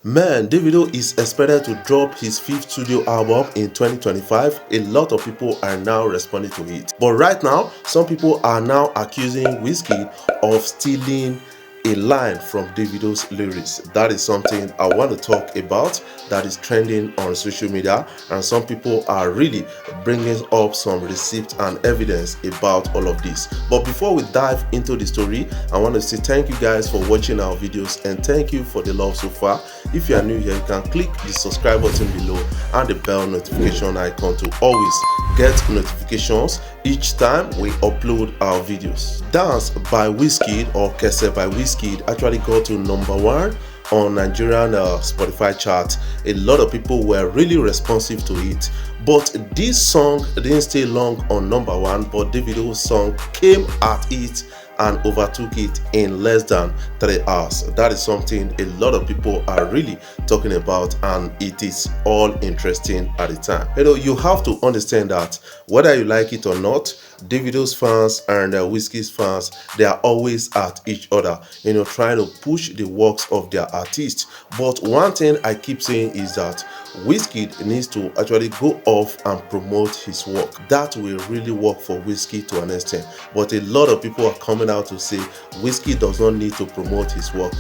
Man, Davido is expected to drop his 5th studio album in 2025. A lot of people are now responding to it. But right now, some people are now accusing Wizkid of stealing a line from Davido's lyrics. That is something I want to talk about that is trending on social media, and some people are really bringing up some receipts and evidence about all of this. But before we dive into the story, I want to say thank you guys for watching our videos and thank you for the love so far. If you are new here, you can click the subscribe button below and the bell notification icon to always get notifications each time we upload our videos. Dance by Wizkid, or Kese by Wizkid, actually got to #1 on Nigerian Spotify chart. A lot of people were really responsive to it, but this song didn't stay long on #1, but Davido's song came at it and overtook it in less than 3 hours. That is something a lot of people are really talking about, and it is all interesting at the time. You have to understand that whether you like it or not, Davido's fans and Wizkid's fans, they are always at each other, trying to push the works of their artists. But one thing I keep saying is that Wizkid needs to actually go off and promote his work. That will really work for Wizkid to an extent. But a lot of people are coming out to say Wizkid does not need to promote his work.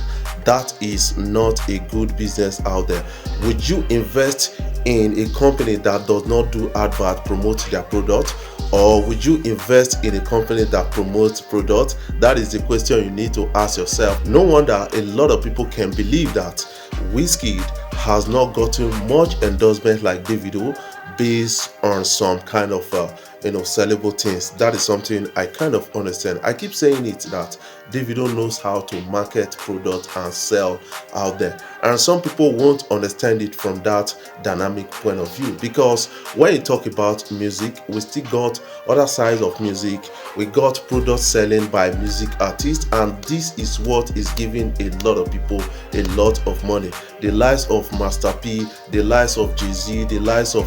That is not a good business out there. Would you invest in a company that does not do advert promote their product? Or would you invest in a company that promotes products? That is the question you need to ask yourself. No wonder a lot of people can believe that Wizkid has not gotten much endorsement like Davido based on some kind of sellable things. That is something I kind of understand. I keep saying it that Davido knows how to market product and sell out there, and some people won't understand it from that dynamic point of view, because when you talk about music, we still got other sides of music. We got product selling by music artists, and this is what is giving a lot of people a lot of money. The likes of Master P, the likes of Jay-Z, the likes of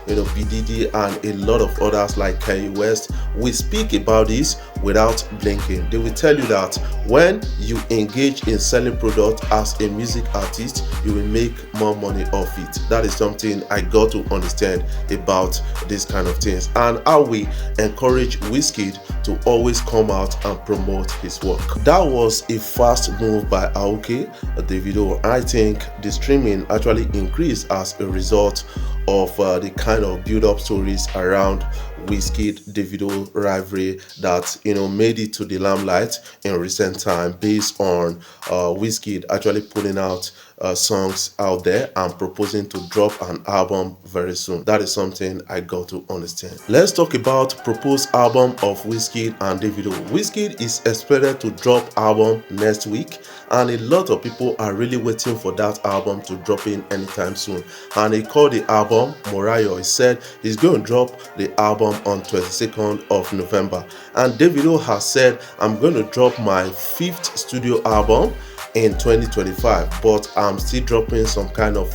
B. Diddy, and a lot of others like Kanye West. We speak about this without blinking. They will tell you that when you engage in selling product as a music artist, you will make more money off it. That is something I got to understand about these kind of things, and how we encourage Wizkid to always come out and promote his work. That was a fast move by Davido. I think the streaming actually increased as a result of the kind of build-up stories around Wizkid Davido rivalry that made it to the limelight in recent time, based on Wizkid actually putting out songs out there and proposing to drop an album very soon. That is something I got to understand. Let's talk about proposed album of Wizkid and Davido. Wizkid is expected to drop album next week, and a lot of people are really waiting for that album to drop in anytime soon. And he called the album Morayo. He said he's going to drop the album on 22nd of November. And Davido has said, I'm going to drop my 5th studio album in 2025, but I'm still dropping some kind of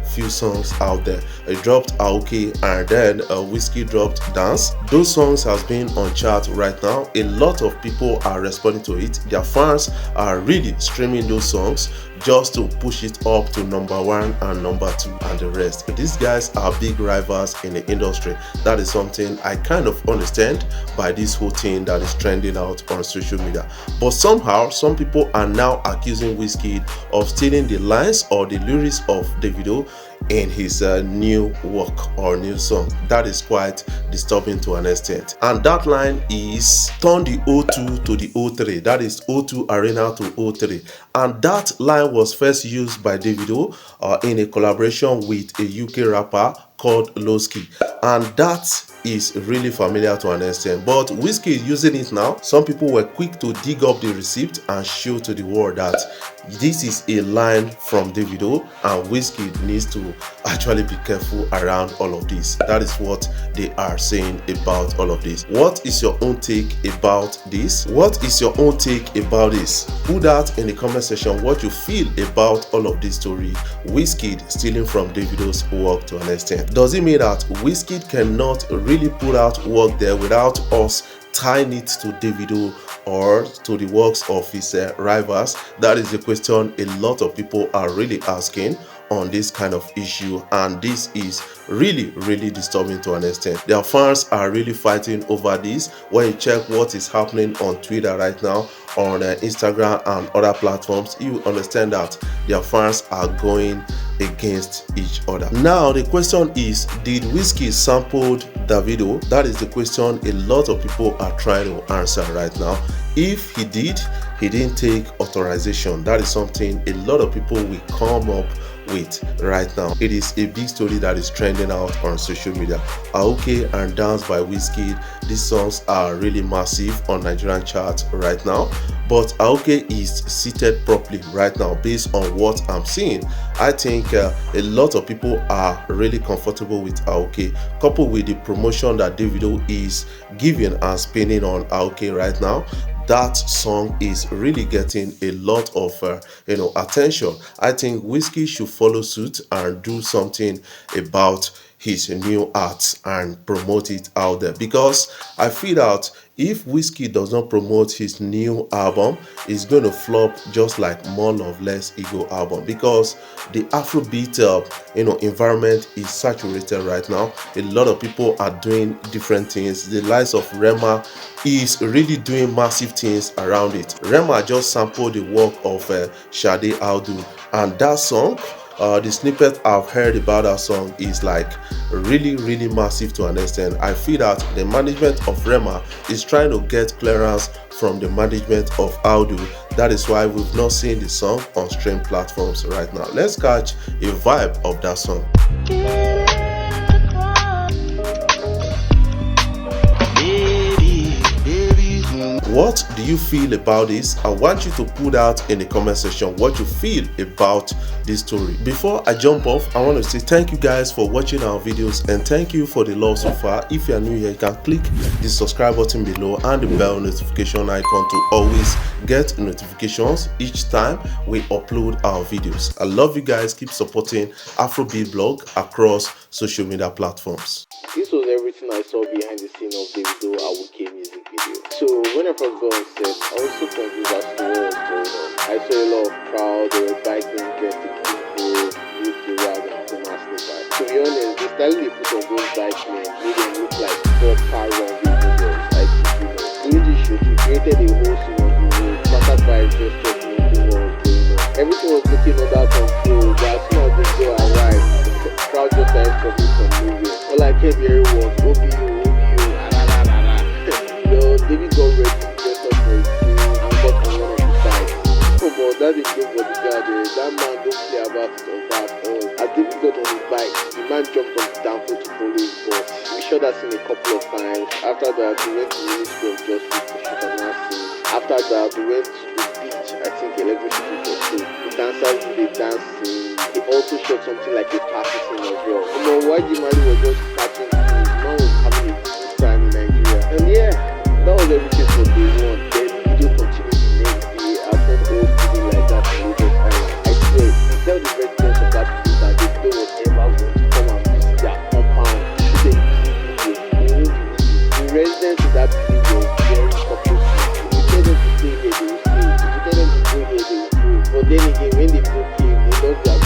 few songs out there. I dropped Aoki, and then Wizkid dropped Dance. Those songs has been on chart right now. A lot of people are responding to it. Their fans are really streaming those songs just to push it up to #1 and #2 and the rest. These guys are big rivals in the industry. That is something I kind of understand by this whole thing that is trending out on social media. But somehow some people are now accusing Wizkid of stealing the lines or the lyrics of Davido in his new work or new song. That is quite disturbing to an extent. And that line is turn the O2 to the O3. That is O2 Arena to O3. And that line was first used by Davido in a collaboration with a UK rapper called Lowski, and that is really familiar to an extent. But Wizkid is using it now. Some people were quick to dig up the receipt and show to the world that this is a line from Davido, and Wizkid needs to actually be careful around all of this. That is what they are saying about all of this. What is your own take about this? What is your own take about this? Put that in the comment section what you feel about all of this story. Wizkid stealing from Davido's work to an extent. Does it mean that Wizkid cannot really put out work there without us tying it to Davido or to the works of his rivals? That is the question a lot of people are really asking on this kind of issue, and this is really disturbing to an extent. Their fans are really fighting over this. When you check what is happening on Twitter right now, on Instagram and other platforms, you understand that their fans are going against each other. Now the question is, did Wizkid sample Davido? That is the question a lot of people are trying to answer right now. If he did, he didn't take authorization. That is something a lot of people will come up with right now. It is a big story that is trending out on social media. Aoke and Dance by Wizkid, these songs are really massive on Nigerian charts right now, but Aoke is seated properly right now. Based on what I'm seeing, I think a lot of people are really comfortable with Aoke, coupled with the promotion that Davido is giving and spinning on Aoke right now. That song is really getting a lot of attention. I think Wizkid should follow suit and do something about his new art and promote it out there, because I feel that if Wizkid does not promote his new album, it's going to flop just like More Love Less Ego album, because the Afrobeat environment is saturated right now. A lot of people are doing different things. The likes of Rema is really doing massive things around it. Rema just sampled the work of Sade Aldu, and that song, the snippet I've heard about that song is like really massive to an extent. I feel that the management of Rema is trying to get clearance from the management of Aldu. That is why we've not seen the song on stream platforms right now. Let's catch a vibe of that song. What do you feel about this? I want you to put out in the comment section what you feel about this story. Before I jump off, I want to say thank you guys for watching our videos, and thank you for the love so far. If you are new here, you can click the subscribe button below and the bell notification icon to always get notifications each time we upload our videos. I love you guys. Keep supporting Afrobeat blog across social media platforms. This was everything I saw behind the scene of Davido Awoke music video. So when I first got on set, I was so confused as to what was going on. I saw a lot of crowd, they were biking, dressed in people, with the rag and Puma sneakers. To be honest, the style they put on those bike men made them look like proper run videos. Like, during the shoot, we created a whole scene on the road, scattered by just checking what was going on. Everything was looking under control, but as soon as they arrived, the crowd just started stopping from moving. All I kept hearing was OBU, David got ready to dress up for his team and got on one of the sides. Oh, but that is no bodyguard. That man don't play about it or that all. As David got on his bike, the man jumped on the downfall to follow his boss. We shot that scene a couple of times. After that, we went to the Ministry of Justice to shoot another scene. After that, we went to the beach, I think Electric Street or so. The dancers did a dance scene. They also shot something like a party scene as well. Why the man was just catching things? The man was having a good time in Nigeria. And yeah, that was everything for day one. Then the video continued the next day. I found old video like that in Lagos Island. I swear, they tell the residents of that place that Davido was ever going to come and visit their compound to shoot a music video. The residents of that place were very supportive. If you tell them to stay here, they will stay. If you tell them to go here, they will go. But then again, when the video came, they lost their